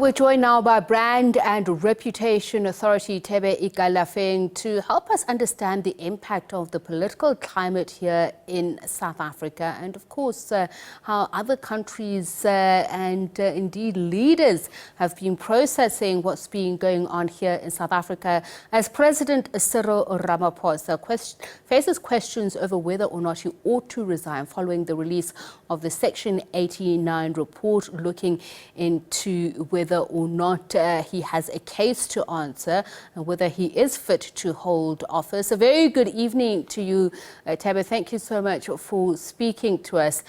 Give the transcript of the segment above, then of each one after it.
We're joined now by Brand and Reputation Authority Thebe Ikalafeng to help us understand the impact of the political climate here in South Africa and, of course, how other countries and indeed leaders have been processing what's been going on here in South Africa as President Cyril Ramaphosa faces questions over whether or not he ought to resign following the release of the Section 89 report looking into whether or not he has a case to answer and whether he is fit to hold office. A very good evening to you, Thebe. Thank you so much for speaking to us.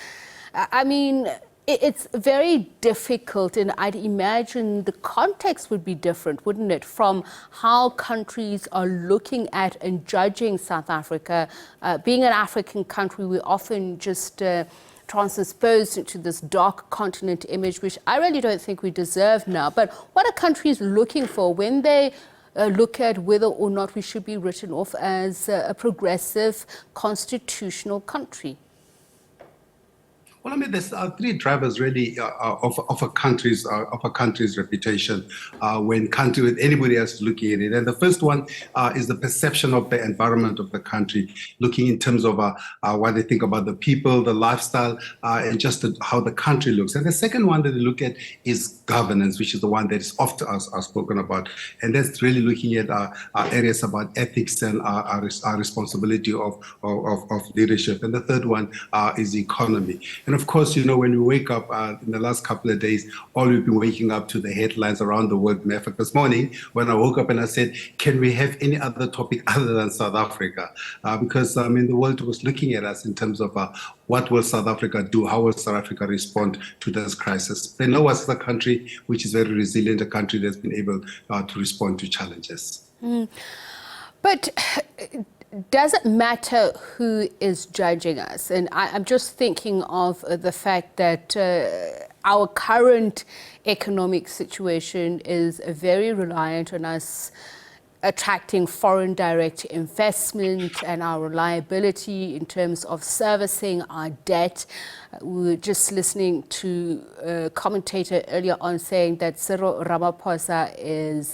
I mean, it's very difficult, and I'd imagine the context would be different, wouldn't it, from how countries are looking at and judging South Africa. Being an African country, we often just transposed into this dark continent image, which I really don't think we deserve now. But what are countries looking for when they look at whether or not we should be written off as a progressive constitutional country? Well, I mean, there's three drivers really of a country's reputation when anybody else looking at it. And the first one is the perception of the environment of the country, looking in terms of what they think about the people, the lifestyle, and just how the country looks. And the second one that they look at is governance, which is the one that is often spoken about. And that's really looking at areas about ethics and our responsibility of leadership. And the third one is the economy. And of course, you know, when we wake up in the last couple of days, all we've been waking up to the headlines around the world. In fact, this morning, when I woke up and I said, can we have any other topic other than South Africa? Because, I mean, the world was looking at us in terms of what will South Africa do? How will South Africa respond to this crisis? They know us as a country which is very resilient, a country that's been able to respond to challenges. But does it matter who is judging us? And I'm just thinking of the fact that our current economic situation is very reliant on us attracting foreign direct investment and our reliability in terms of servicing our debt. We were just listening to a commentator earlier on saying that Cyril Ramaphosa is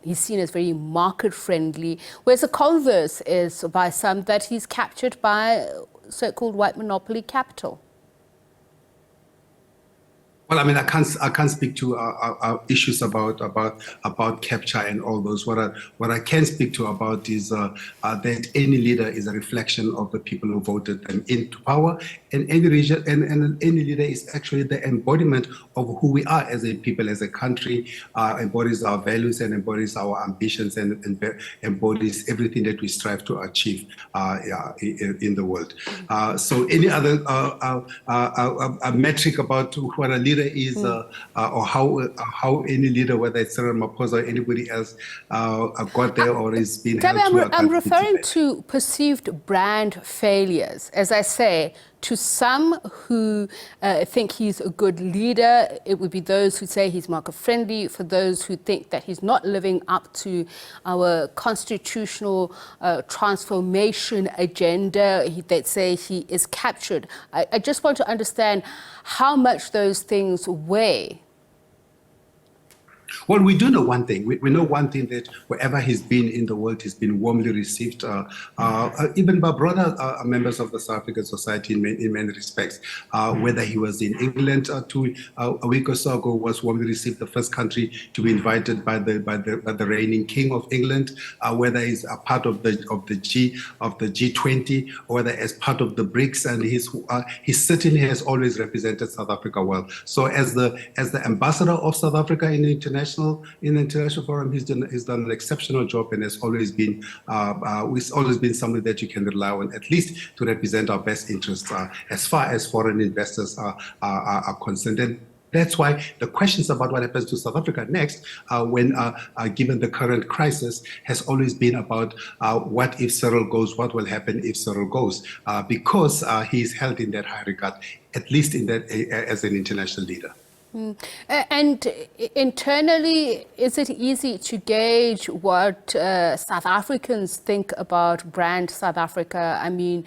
he's seen as very market friendly, whereas the converse is by some that he's captured by so-called white monopoly capital. Well, I mean, I can't speak to issues about capture and all those. What I can speak to about is that any leader is a reflection of the people who voted them into power, and any region and any leader is actually the embodiment of who we are as a people, as a country. Embodies our values and embodies our ambitions and embodies everything that we strive to achieve in the world. So any other metric about what a leader is or how any leader, whether it's Cyril Ramaphosa or anybody else, got there or is being held to I'm referring to perceived brand failures. As I say, to some who think he's a good leader, it would be those who say he's market friendly. For those who think that he's not living up to our constitutional transformation agenda, they'd say he is captured. I just want to understand how much those things weigh. Well, we do know one thing. We know one thing, that wherever he's been in the world, he's been warmly received, even by broader members of the South African society in many respects. Whether he was in England a week or so ago, was warmly received, the first country to be invited by the reigning King of England. Whether he's a part of the G20, or whether as part of the BRICS, and he certainly has always represented South Africa well. So as the ambassador of South Africa in the international forum, he's done an exceptional job, and has always been somebody that you can rely on, at least to represent our best interests as far as foreign investors are concerned. And that's why the questions about what happens to South Africa next, given the current crisis, has always been about what if Cyril goes, what will happen if Cyril goes, because he is held in that high regard, at least in that as an international leader. And internally, is it easy to gauge what South Africans think about brand South Africa? I mean,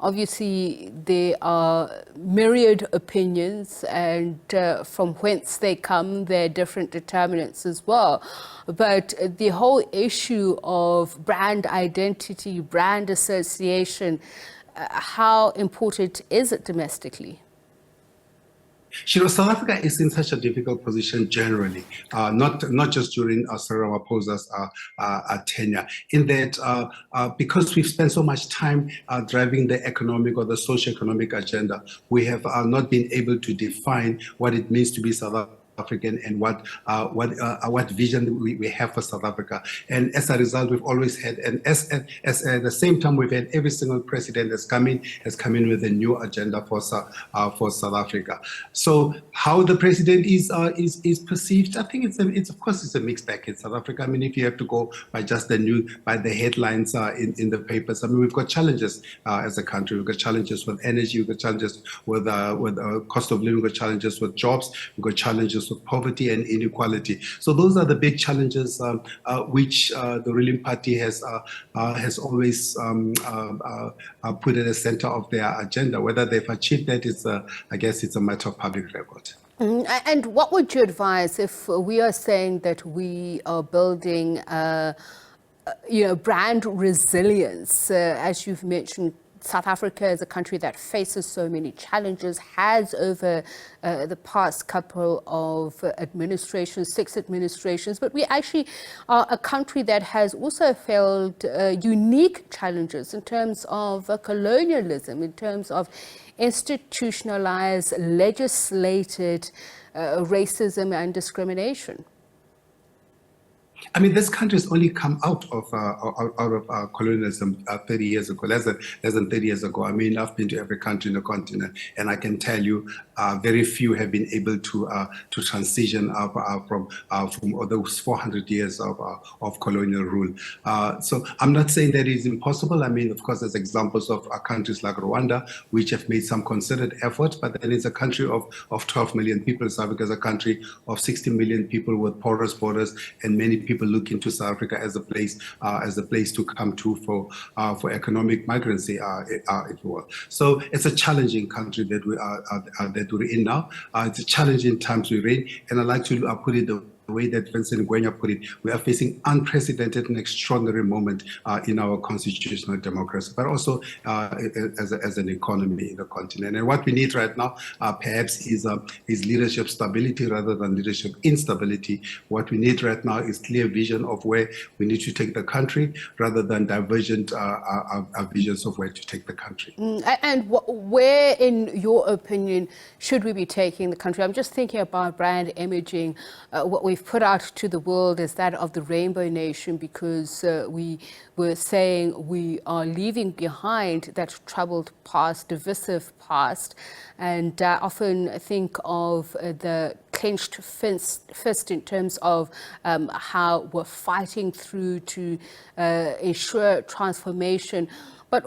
obviously there are myriad opinions, and from whence they come, there are different determinants as well. But the whole issue of brand identity, brand association, how important is it domestically? South Africa is in such a difficult position generally, not just during Cyril Ramaphosa's tenure, in that because we've spent so much time driving the economic or the socio-economic agenda, we have not been able to define what it means to be South African and what vision we have for South Africa. And as a result, we've always had, and as at the same time, we've had every single president has come in with a new agenda for South Africa. So how the president is perceived, I think it's of course it's a mixed bag in South Africa. I mean, if you have to go by just the headlines in the papers, I mean, we've got challenges as a country. We've got challenges with energy. We've got challenges with cost of living. We've got challenges with jobs. We've got challenges with poverty and inequality. So those are the big challenges which the ruling party has always put at the center of their agenda. Whether they've achieved that, I guess it's a matter of public record. And what would you advise if we are saying that we are building, brand resilience, as you've mentioned? South Africa is a country that faces so many challenges, has over the past couple of administrations, 6 administrations, but we actually are a country that has also failed unique challenges in terms of colonialism, in terms of institutionalized, legislated racism and discrimination. I mean, this country has only come out of colonialism 30 years ago, less than 30 years ago. I mean, I've been to every country in the continent, and I can tell you, very few have been able to transition from those 400 years of colonial rule. So I'm not saying that it's impossible. I mean, of course, there's examples of countries like Rwanda, which have made some concerted efforts, but then it's a country of 12 million people. South Africa is a country of 60 million people with porous borders, and many people look into South Africa as a place to come to for economic migrancy, if you will. So it's a challenging country that we're in now. It's a challenging times we're in, and I like to put it the way that Vincent Ngwenya put it. We are facing unprecedented and extraordinary moment in our constitutional democracy, but also as an economy in the continent. And what we need right now, perhaps, is leadership stability rather than leadership instability. What we need right now is clear vision of where we need to take the country, rather than divergent visions of where to take the country. And where, in your opinion, should we be taking the country? I'm just thinking about brand imaging. What we've put out to the world is that of the Rainbow Nation, because we were saying we are leaving behind that troubled past, divisive past, and often think of the clenched fist in terms of how we're fighting through to ensure transformation. But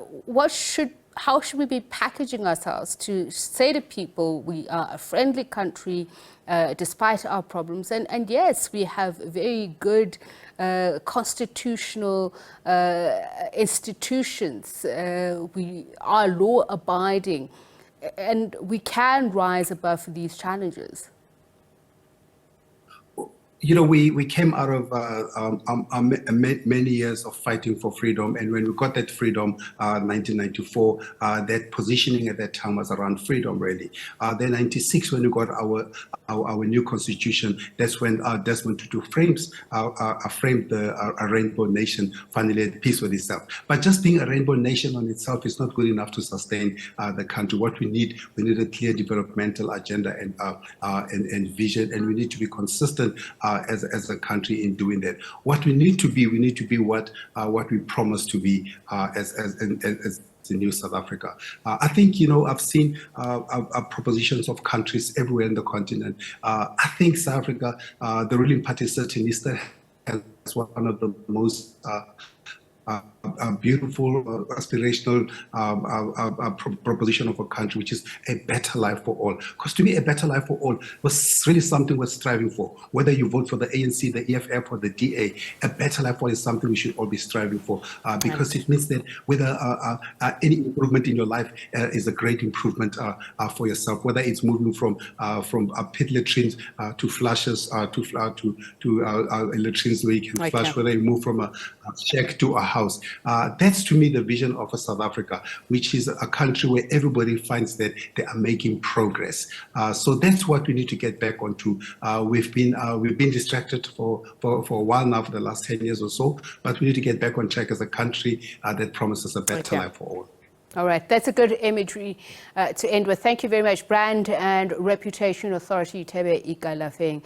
how should we be packaging ourselves to say to people we are a friendly country despite our problems? And yes, we have very good constitutional institutions. We are law-abiding, and we can rise above these challenges. You know, we came out of many years of fighting for freedom, and when we got that freedom, 1994, that positioning at that time was around freedom, really. Then 96, when we got our new constitution, that's when Desmond Tutu framed a rainbow nation, finally at peace with itself. But just being a rainbow nation on itself is not good enough to sustain the country. What we need a clear developmental agenda and vision, and we need to be consistent as a country in doing that. What we need to be what we promise to be as the new South Africa. I think, you know, I've seen propositions of countries everywhere in the continent. I think South Africa, the ruling party certainly still has one of the most a beautiful, aspirational proposition of a country, which is a better life for all. Because to me, a better life for all was really something we're striving for. Whether you vote for the ANC, the EFF, or the DA, a better life for all is something we should all be striving for, because it means that whether any improvement in your life is a great improvement for yourself. Whether it's moving from pit latrines to flushes to latrines where you can flush. Whether you move from a shack to a house. That's to me the vision of a South Africa, which is a country where everybody finds that they are making progress. So that's what we need to get back onto. We've been distracted for a while now, for the last 10 years or so, but we need to get back on track as a country that promises a better life for all. All right, that's a good imagery to end with. Thank you very much, Brand and Reputation Authority Thebe Ikalafeng.